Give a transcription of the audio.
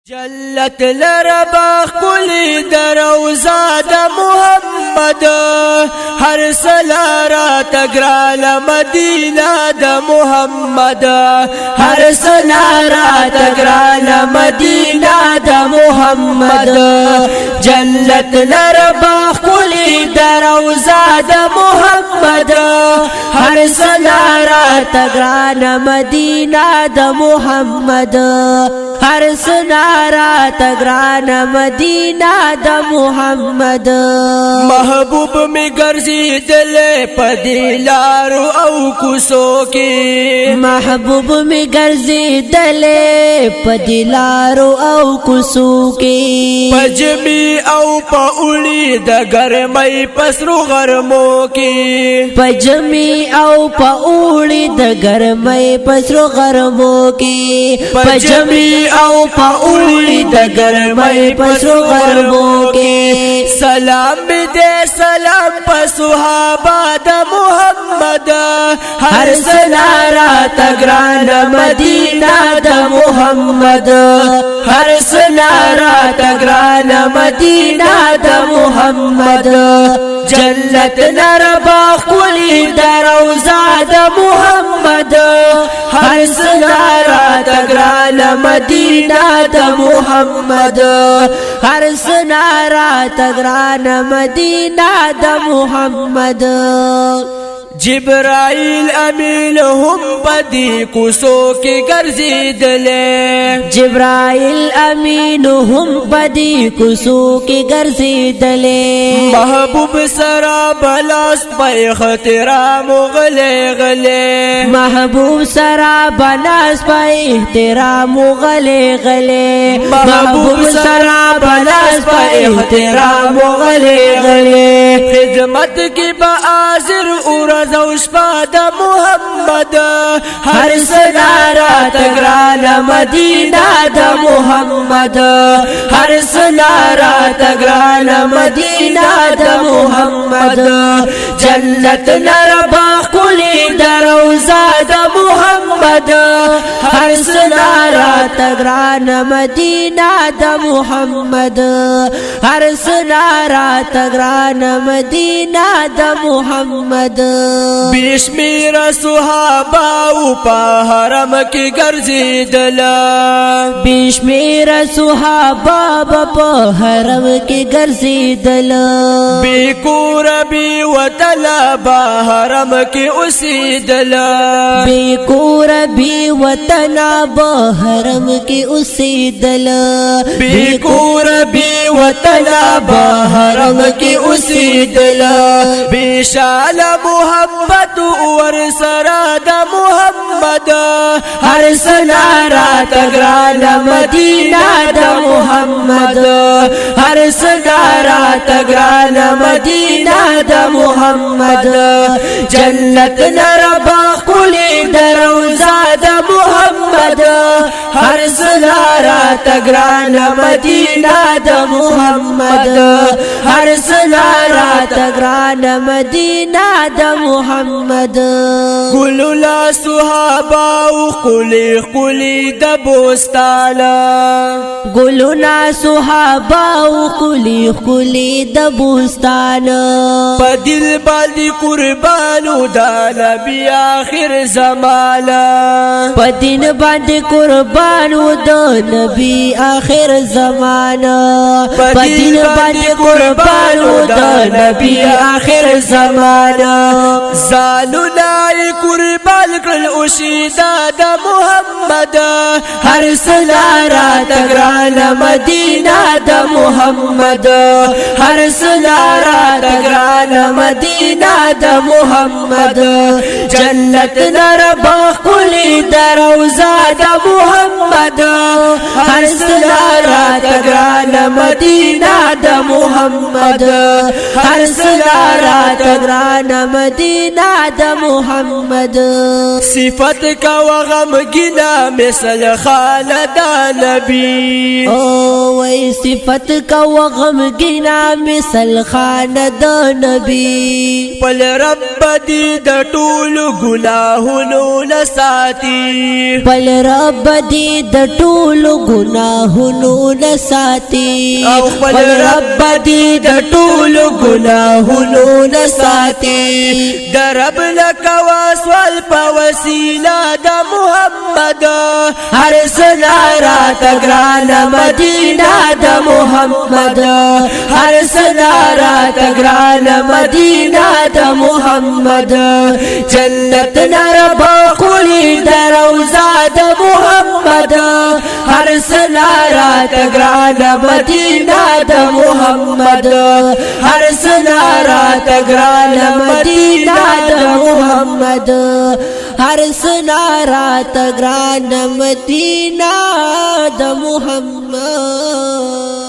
جلت لربا کلی دروزا د محمد هر سلارا تگرال مدینہ د محمد هر سلارا تگرال مدینہ د محمد جلت لربا کلی دروزا د محمد هر سلارا تگرال مدینہ د محمد هر سنارا تگران مدینہ دا محمد محبوب میں گرزی دل پدیلارو او کسو کی محبوب میں گرزی دل پدیلارو او کسو کی پجمی او پاولی دا گرمی پسرو غرمو کی پجمی او پاولی دا گرمی پسرو غرمو کی پجمی او پاولی د گرمای پسو غربو کې سلام دې سلام په صحابه د محمد هر سلارا تگران مدینہ د محمد هر سلارا تگران مدینہ د محمد جنت نربا کلی دروزا د محمد هر سلارا تگران مدینہ د محمد هر سنارا تگران مدینہ د محمد جبرائیل امین هم پدی کوسو کی گرزی دلے جبرائیل امین هم پدی کوسو کی گرزی دلے محبوب سرا بلاس پای احترام غلے غلے محبوب سرا بلاس پای احترام غلے غلے محبوب سرا بلاس پای احترام غلے غلے خدمت کی بآزر زوش پاد محمد هر سنارا تگران مدینہ د محمد هر سنارا تگران مدینہ د محمد جنت نربا کلی دروزا د محمد هر سنارا تگران مدینہ د محمد هر سنارا تگران مدینہ د محمد بیشمیر صحاباو پا حرم کی گرزی دلا بیشمیر صحابا پا حرم کی گرزی دلا بی کور بی وطلا با حرم کی اسی دلا بی کور بی وطلا با حرم کی اسی دلا بی کور بی وطلا با حرم کی اسی دلا بی شال محبت ور سرا د محمد هر سنارا تگران مدینہ د محمد هر سنارا تگران مدینہ د محمد جنت نربا کلی دروزا د محمد هر سنارا تگران مدینہ د محمد هر سنارا تگران مدینہ د محمد گلولا صحابہ قلی قلی د بوستالا گلونا صحابہ قلی قلی د بوستالا پدل باندې قربانو د نبی آخر زمانا پدل باندې قربانو د نبی آخر زمانا پدل باندې قربانو د نبی آخر زمانا زالونای قربان کل اشیدا د محمد هر سلارا تگران مدینہ د محمد هر سلارا تگران مدینہ د محمد جنت نربا کلی دروزا د محمد هر سلارا تگران مدینہ د محمد هر سلارا تگران مدینہ د محمد صفت کا وغم گنا مثل خالد نبی وی صفت کا وغمگینا مثل خان د نبی پل رب دی د ټول گناهونو نساتی پل رب دی د ټول گناهونو نساتی او پل رب دی د ټول گناهونو نساتی د رب لکوا سوال په وسیله د محمد هر سنارا تگران مدینہ د محمد هر سنارا تگران مدینہ د محمد جنت نرب قولی در روزا د محمد هر سنارا تگران مدینہ د محمد هر سنارا تگران مدینہ د محمد هر سنارا تگران مدینہ د محمد